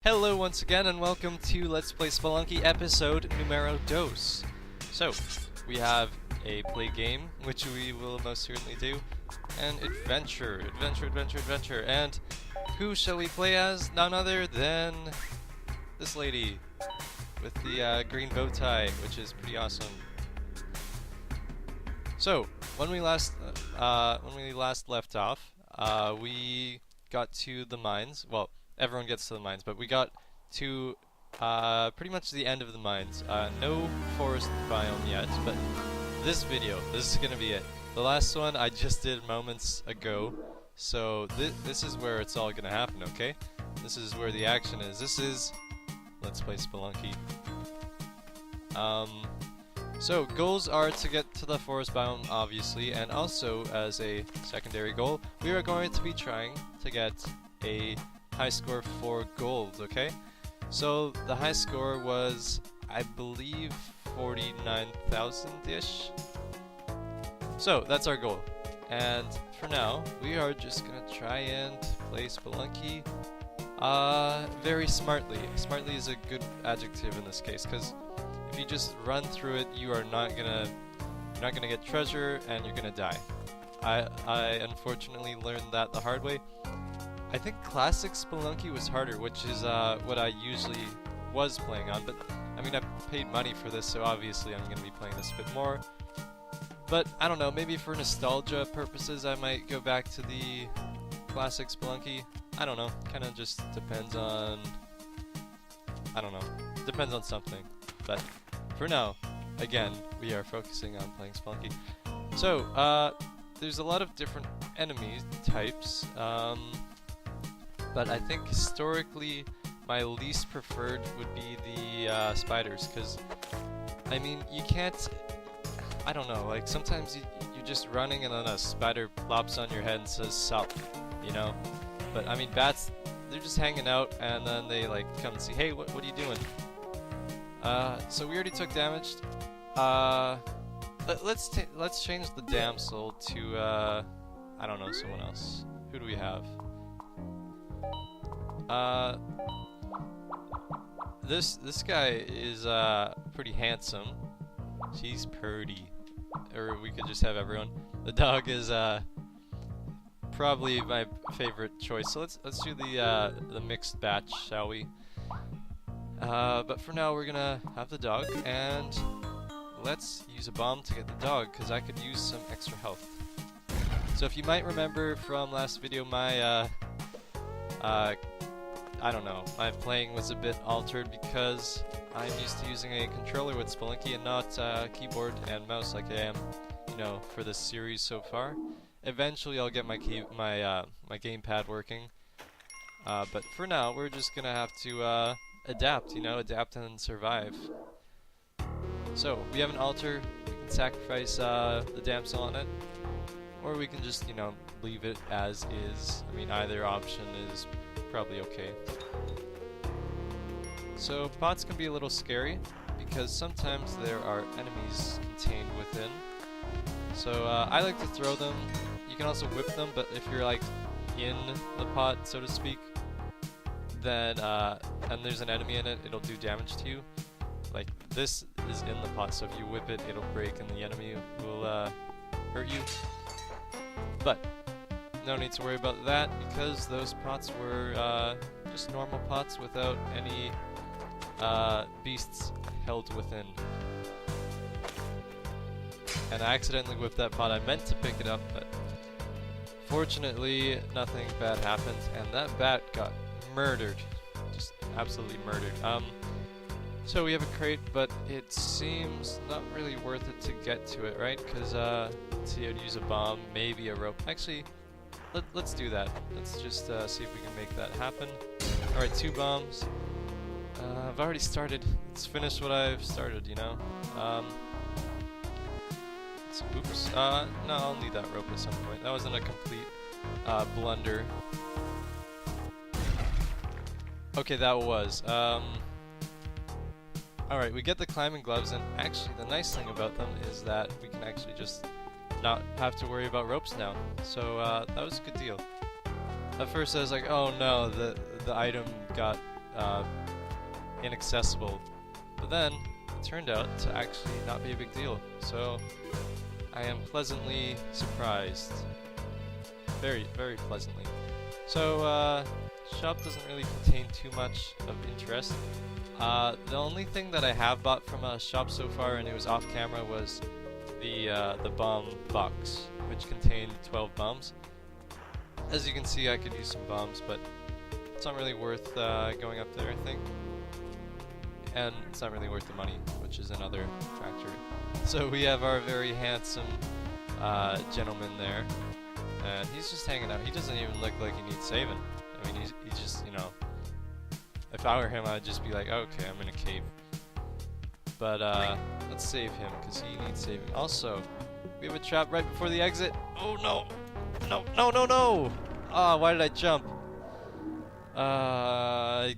Hello once again and welcome to Let's Play Spelunky episode numero dos. So, we have a play game, which we will most certainly do, and adventure, and who shall we play as? None other than this lady with the green bow tie, which is pretty awesome. So, when we last left off, we got to the mines. Well, everyone gets to the mines, but we got to pretty much the end of the mines. No forest biome yet, but this video, this is gonna be it. The last one I just did moments ago, so this is where it's all gonna happen, okay? This is where the action is. This is Let's Play Spelunky. So goals are to get to the forest biome, obviously, and also as a secondary goal, we are going to be trying to get a high score for gold, okay? So the high score was, I believe, 49,000-ish. So that's our goal. And for now, we are just gonna try and play Spelunky very smartly. Smartly is a good adjective in this case, because if you just run through it, you're not gonna get treasure and you're gonna die. I unfortunately learned that the hard way. I think classic Spelunky was harder, which is what I usually was playing on, but I mean I paid money for this, so obviously I'm gonna be playing this a bit more. But I don't know, maybe for nostalgia purposes I might go back to the classic Spelunky. I don't know, kinda just depends on, I don't know, depends on something. But for now, again, we are focusing on playing Spelunky. So, there's a lot of different enemy types, but I think historically my least preferred would be the spiders, because, I mean, you can't, I don't know, like sometimes you're just running and then a spider plops on your head and says sup, you know? But I mean, bats, they're just hanging out and then they like come and see, hey, what are you doing? So we already took damage. Let's change the damsel to I don't know, someone else. Who do we have? This guy is pretty handsome. She's pretty. Or we could just have everyone. The dog is probably my favorite choice. So let's do the mixed batch, shall we? But for now, we're gonna have the dog, and let's use a bomb to get the dog, because I could use some extra health. So if you might remember from last video, my, I don't know, my playing was a bit altered because I'm used to using a controller with Spelunky and not keyboard and mouse like I am, you know, for this series so far. Eventually I'll get my gamepad working, but for now, we're just gonna have to, adapt, you know, adapt and survive. So, we have an altar, we can sacrifice the damsel on it, or we can just, you know, leave it as is. I mean, either option is probably okay. So, pots can be a little scary, because sometimes there are enemies contained within. So, I like to throw them. You can also whip them, but if you're, like, in the pot, so to speak, then, and there's an enemy in it, it'll do damage to you. Like, this is in the pot, so if you whip it, it'll break and the enemy will, hurt you. But, no need to worry about that, because those pots were, just normal pots without any, beasts held within. And I accidentally whipped that pot. I meant to pick it up, but fortunately, nothing bad happened, and that bat got murdered. Just absolutely murdered. So we have a crate, but it seems not really worth it to get to it, right? Because, let's see, I'd use a bomb, maybe a rope. Actually, let's do that. Let's just see if we can make that happen. Alright, 2 bombs. I've already started. Let's finish what I've started, you know? Oops. No, I'll need that rope at some point. That wasn't a complete blunder. Okay, that was. Alright, we get the climbing gloves, and actually the nice thing about them is that we can actually just not have to worry about ropes now. So that was a good deal. At first I was like, oh no, the item got inaccessible. But then it turned out to actually not be a big deal. So I am pleasantly surprised. Very, very pleasantly. So shop doesn't really contain too much of interest. The only thing that I have bought from a shop so far, and it was off camera, was the bomb box, which contained 12 bombs. As you can see, I could use some bombs, but it's not really worth going up there, I think. And it's not really worth the money, which is another factor. So we have our very handsome gentleman there, and he's just hanging out. He doesn't even look like he needs saving. I mean, he just, you know, if I were him, I'd just be like, okay, I'm in a cave. But let's save him, because he needs saving. Also, we have a trap right before the exit. Oh no! No, no, no, no! Ah, why did I jump? I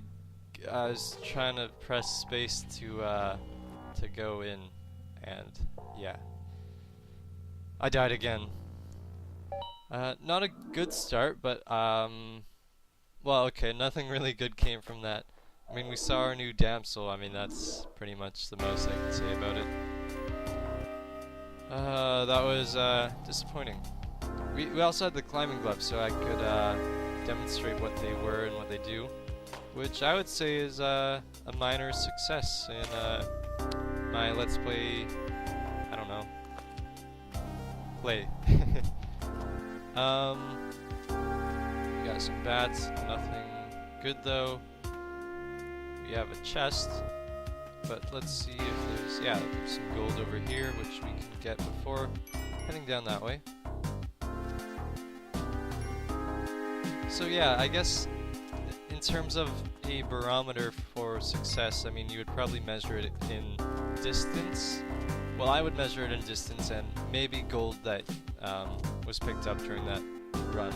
was trying to press space to go in, and yeah. I died again. Not a good start, but well, okay, nothing really good came from that. I mean, we saw our new damsel. I mean, that's pretty much the most I can say about it. That was disappointing. We also had the climbing gloves, so I could demonstrate what they were and what they do, which I would say is a minor success in my Let's Play, I don't know, play. We got some bats, nothing good though. We have a chest, but let's see if there's some gold over here, which we can get before heading down that way. So yeah, I guess in terms of a barometer for success, I mean, you would probably measure it in distance. Well, I would measure it in distance and maybe gold that was picked up during that run.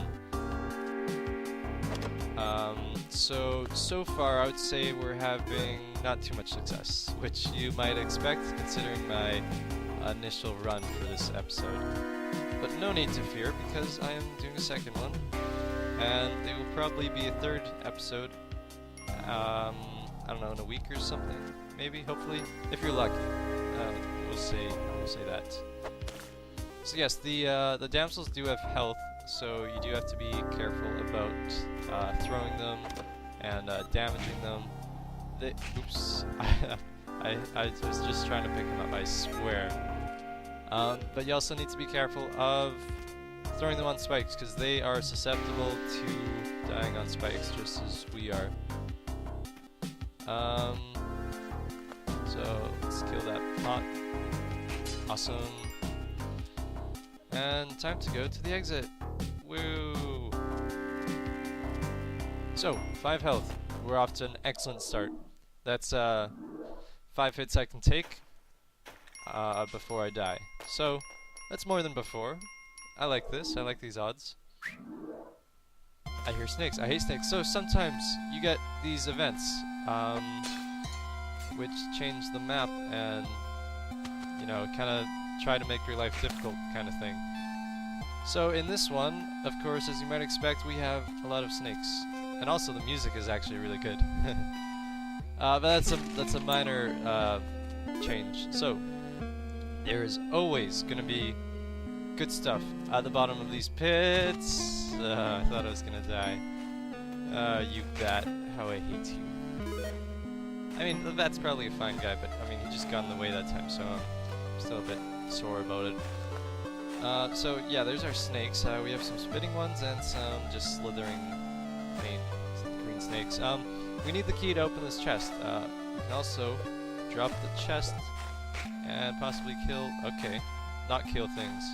So far I would say we're having not too much success, which you might expect considering my initial run for this episode. But no need to fear, because I am doing a second one, and there will probably be a third episode, I don't know, in a week or something, maybe, hopefully, if you're lucky. We'll say that. So yes, the damsels do have health, so you do have to be careful about throwing them and damaging them. Oops, I was just trying to pick them up, I swear. But you also need to be careful of throwing them on spikes, because they are susceptible to dying on spikes, just as we are. So let's kill that pot. Awesome. And time to go to the exit. Woo! So, 5 health. We're off to an excellent start. That's 5 hits I can take before I die. So, that's more than before. I like this. I like these odds. I hear snakes. I hate snakes. So sometimes you get these events which change the map and, you know, kind of try to make your life difficult kind of thing. So in this one, of course, as you might expect, we have a lot of snakes. And also the music is actually really good. But that's a minor change. So there is always going to be good stuff at the bottom of these pits. I thought I was going to die. You bat, how I hate you. I mean, the bat's probably a fine guy, but I mean, he just got in the way that time, so I'm still a bit sore about it. So yeah, there's our snakes. We have some spitting ones and some just slithering green snakes. We need the key to open this chest. We can also drop the chest and possibly kill, okay, not kill things.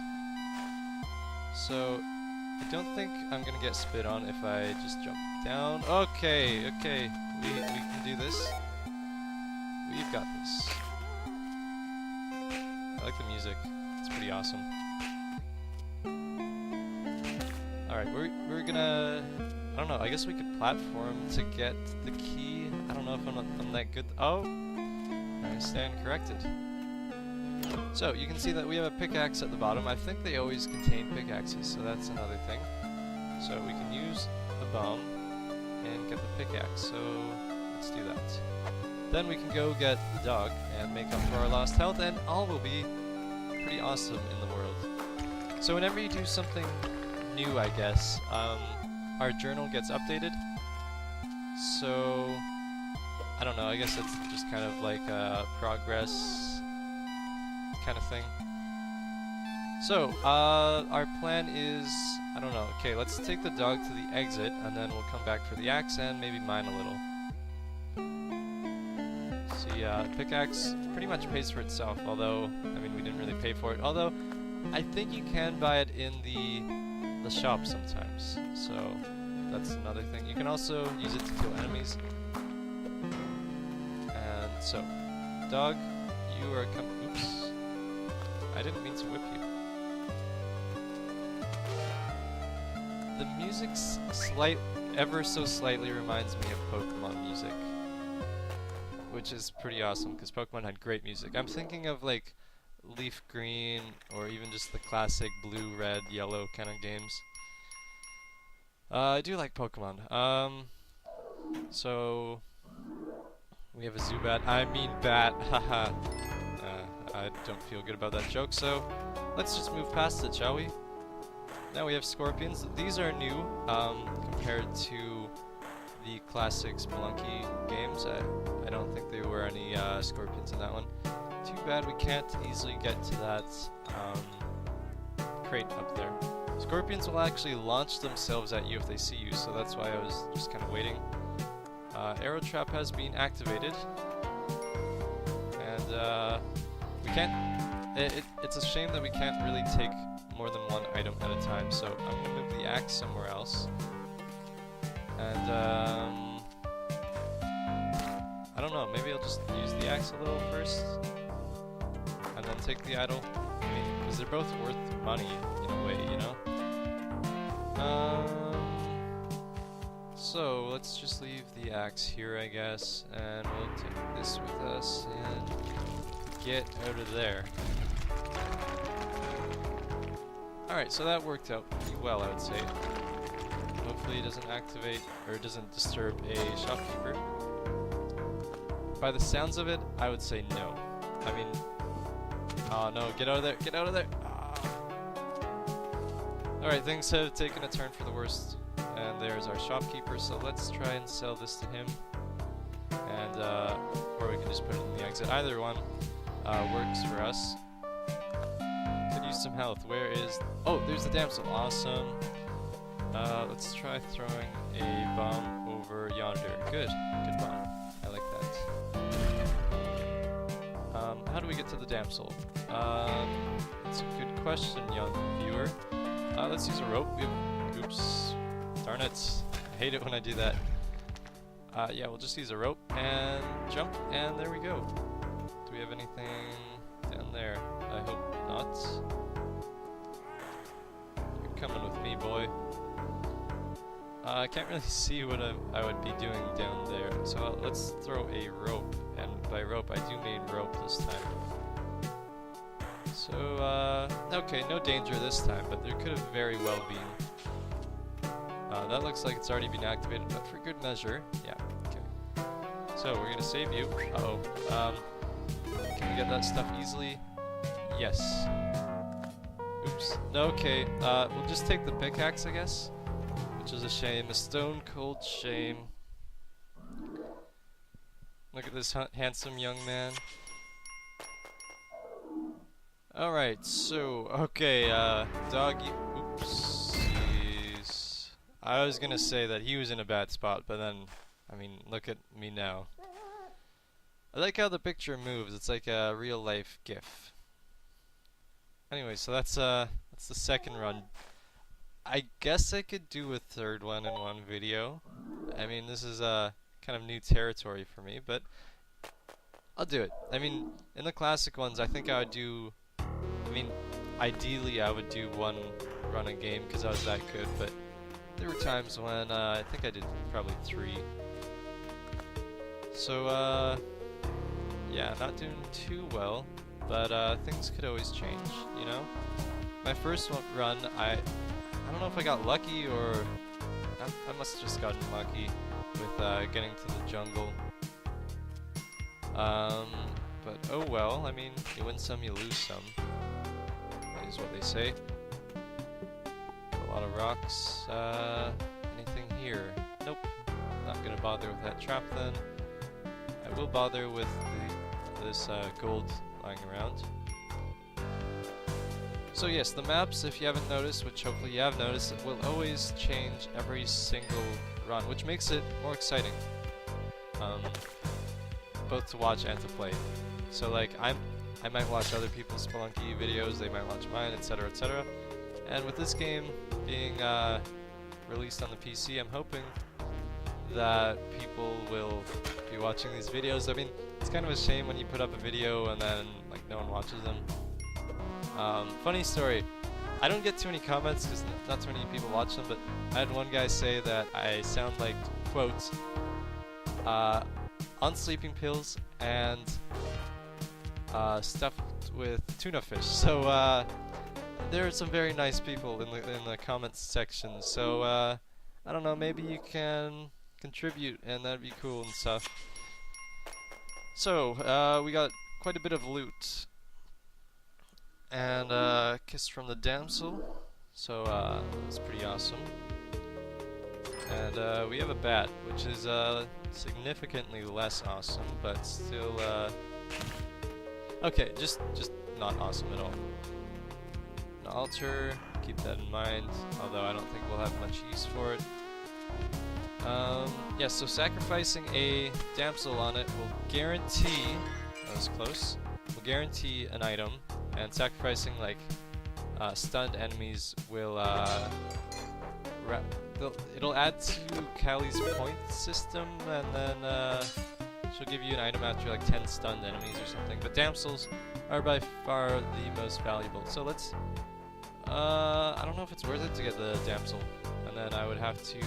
So I don't think I'm gonna get spit on if I just jump down. Okay, okay, we can do this. We've got this. I like the music. It's pretty awesome. Alright, we're gonna... I don't know, I guess we could platform to get the key. I don't know if I'm that good. Oh! I stand corrected. So, you can see that we have a pickaxe at the bottom. I think they always contain pickaxes, so that's another thing. So we can use the bomb and get the pickaxe. So, let's do that. Then we can go get the dog and make up for our lost health, and all will be pretty awesome in the world. So whenever you do something new, I guess, our journal gets updated. So, I don't know, I guess it's just kind of like a progress kind of thing. So, our plan is, I don't know, okay, let's take the dog to the exit, and then we'll come back for the axe and maybe mine a little. See, pickaxe pretty much pays for itself, although, I mean, we didn't really pay for it. Although, I think you can buy it in the shop sometimes, so that's another thing. You can also use it to kill enemies. And so, dog, you are oops. I didn't mean to whip you. The music ever so slightly reminds me of Pokemon music, which is pretty awesome because Pokemon had great music. I'm thinking of like Leaf Green or even just the classic blue, red, yellow kind of games. I do like Pokemon. So we have a Zubat. I mean bat. Haha. I don't feel good about that joke, so let's just move past it, shall we? Now we have Scorpions. These are new compared to the classic Spelunky games. I don't think there were any Scorpions in that one. Too bad we can't easily get to that crate up there. Scorpions will actually launch themselves at you if they see you, so that's why I was just kind of waiting. Arrow Trap has been activated, and we can't. It's a shame that we can't really take more than one item at a time, so I'm gonna move the axe somewhere else. And I don't know, maybe I'll just use the axe a little first, and then take the idol. I mean, because they're both worth money in a way, you know? So let's just leave the axe here, I guess, and we'll take this with us and get out of there. Alright, so that worked out pretty well, I would say. Hopefully it doesn't activate, or it doesn't disturb a shopkeeper. By the sounds of it, I would say no. I mean, oh no, get out of there, get out of there! Alright, things have taken a turn for the worst. And there's our shopkeeper, so let's try and sell this to him. And, or we can just put it in the exit. Either one works for us. Could use some health. Where is... Oh, there's the damsel. Awesome. Let's try throwing a bomb over yonder. Good. Good bomb. I like that. How do we get to the damsel? That's a good question, young viewer. Let's use a rope. Oops. Darn it. I hate it when I do that. Yeah, we'll just use a rope and jump, and there we go. Do we have anything down there? I hope not. You're coming with me, boy. I can't really see what I would be doing down there, so let's throw a rope, and by rope I do mean rope this time. So, okay, no danger this time, but there could have very well been. That looks like it's already been activated, but for good measure. Yeah, okay. So, we're gonna save you. Uh-oh. Can we get that stuff easily? Yes. Oops. No, okay. We'll just take the pickaxe, I guess. Which is a shame. A stone cold shame. Look at this handsome young man. Alright, so, okay, doggy. Oops. I was gonna say that he was in a bad spot, but then, I mean, look at me now. I like how the picture moves. It's like a real life GIF. Anyway, so that's the second run. I guess I could do a third one in one video. I mean, this is kind of new territory for me, but I'll do it. I mean, in the classic ones, I think I would do. I mean, ideally, I would do one run a game because I was that good, but there were times when I think I did probably 3. So, yeah, not doing too well, but things could always change, you know? My first run, I don't know if I got lucky or I must have just gotten lucky with getting to the jungle. But oh well, I mean, you win some, you lose some. That is what they say. A lot of rocks. Anything here? Nope. Not gonna bother with that trap then. I will bother with this gold lying around. So yes, the maps, if you haven't noticed, which hopefully you have noticed, it will always change every single run, which makes it more exciting. Both to watch and to play. So like, I might watch other people's Spelunky videos, they might watch mine, etc, etc. And with this game being released on the PC, I'm hoping that people will be watching these videos. I mean, it's kind of a shame when you put up a video and then like no one watches them. Funny story, I don't get too many comments because not too many people watch them, but I had one guy say that I sound like, quote, on sleeping pills and stuffed with tuna fish. So there are some very nice people in the comments section. So I don't know, maybe you can contribute and that'd be cool and stuff. So we got quite a bit of loot and kiss from the damsel. So that's pretty awesome. And we have a bat, which is significantly less awesome, but still okay, just not awesome at all. An altar, keep that in mind, although I don't think we'll have much use for it. Yeah, so sacrificing a damsel on it will guarantee, that was close, will guarantee an item, and sacrificing like stunned enemies will it'll add to Callie's point system, and then she'll give you an item after like 10 stunned enemies or something. But damsels are by far the most valuable. So let's, I don't know if it's worth it to get the damsel. And then I would have to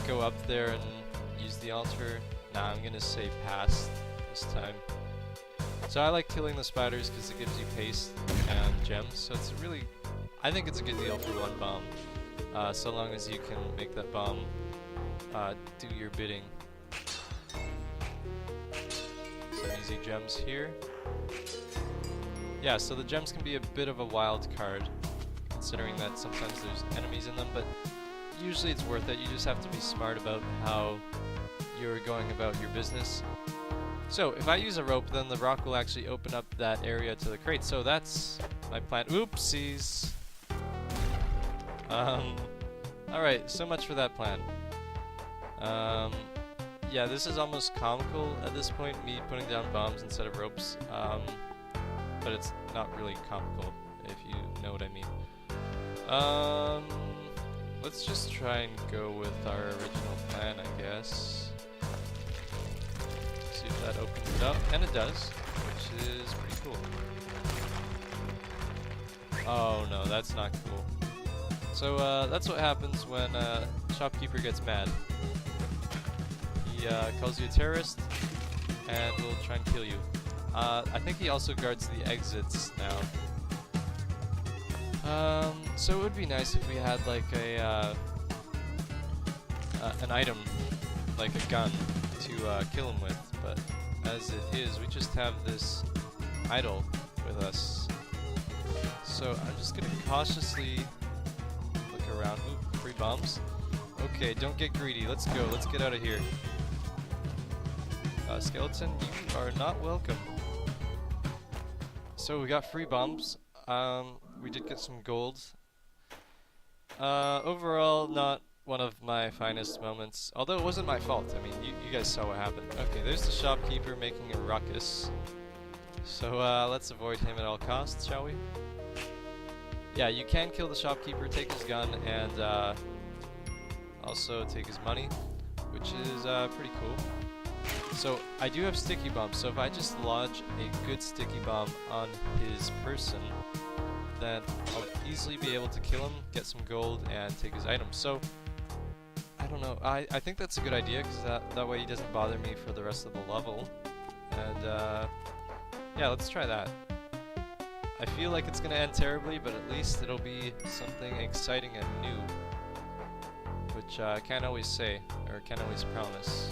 go up there and use the altar. Nah, I'm gonna say pass this time. So I like killing the spiders because it gives you paste and gems. So it's really, I think it's a good deal for one bomb. So long as you can make that bomb do your bidding. Some easy gems here. Yeah, so the gems can be a bit of a wild card, considering that sometimes there's enemies in them, but usually it's worth it. You just have to be smart about how you're going about your business. So if I use a rope, then the rock will actually open up that area to the crate. So that's my plan. Oopsies! Alright, so much for that plan. Yeah, this is almost comical at this point, me putting down bombs instead of ropes. But it's not really comical, if you know what I mean. Let's just try and go with our original plan, I guess. See if that opens it up, and it does, which is pretty cool. Oh no, that's not cool. So that's what happens when shopkeeper gets mad. He calls you a terrorist and will try and kill you. I think he also guards the exits now. So it would be nice if we had like a an item, like a gun, to kill him with. But as it is, we just have this idol with us. So I'm just gonna cautiously look around. Ooh, free bombs. Okay, don't get greedy. Let's go. Let's get out of here. Skeleton, you are not welcome. So we got free bombs. We did get some gold. Overall, not one of my finest moments. Although it wasn't my fault. I mean, you guys saw what happened. Okay, there's the shopkeeper making a ruckus. So let's avoid him at all costs, shall we? Yeah, you can kill the shopkeeper, take his gun, and also take his money, which is pretty cool. So I do have sticky bombs, so if I just lodge a good sticky bomb on his person, then I'll easily be able to kill him, get some gold, and take his items. So I don't know, I think that's a good idea, because that way he doesn't bother me for the rest of the level. And yeah, let's try that. I feel like it's gonna end terribly, but at least it'll be something exciting and new, which I can't always say, or can't always promise.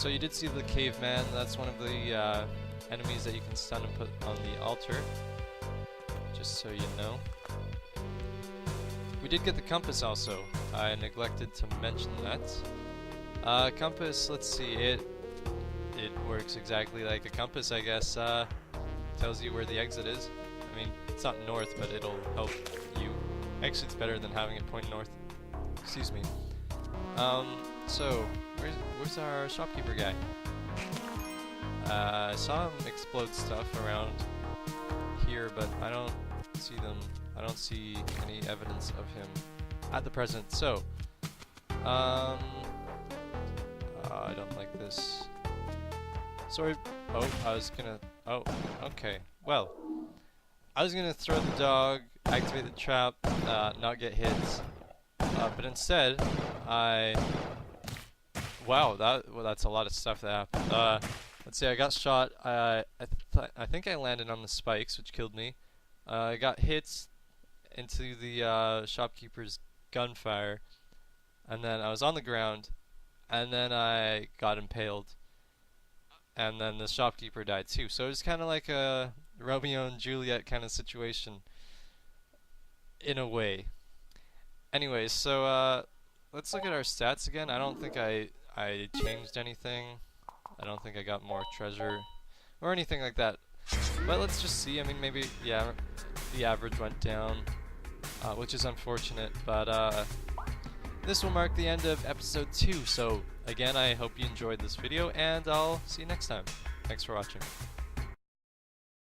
So you did see the caveman. That's one of the enemies that you can stun and put on the altar. Just so you know. We did get the compass also. I neglected to mention that. Compass, let's see, it works exactly like a compass, I guess. Tells you where the exit is. I mean, it's not north, but it'll help you. Actually, it's better than having it point north. Excuse me. So, where's our shopkeeper guy? I saw him explode stuff around here, but I don't see them. I don't see any evidence of him at the present. So, I don't like this. Sorry. Oh, I was gonna. Oh, okay. Well, I was gonna throw the dog, activate the trap, not get hit, but instead, wow, that's a lot of stuff that happened. Let's see, I got shot. I think I landed on the spikes, which killed me. I got hit into the shopkeeper's gunfire, and then I was on the ground, and then I got impaled, and then the shopkeeper died too. So it was kind of like a Romeo and Juliet kind of situation, in a way. Anyways, so let's look at our stats again. I don't think I changed anything. I don't think I got more treasure or anything like that. But let's just see. I mean, maybe, yeah, the average went down, which is unfortunate. But this will mark the end of episode 2. So again, I hope you enjoyed this video, and I'll see you next time. Thanks for watching.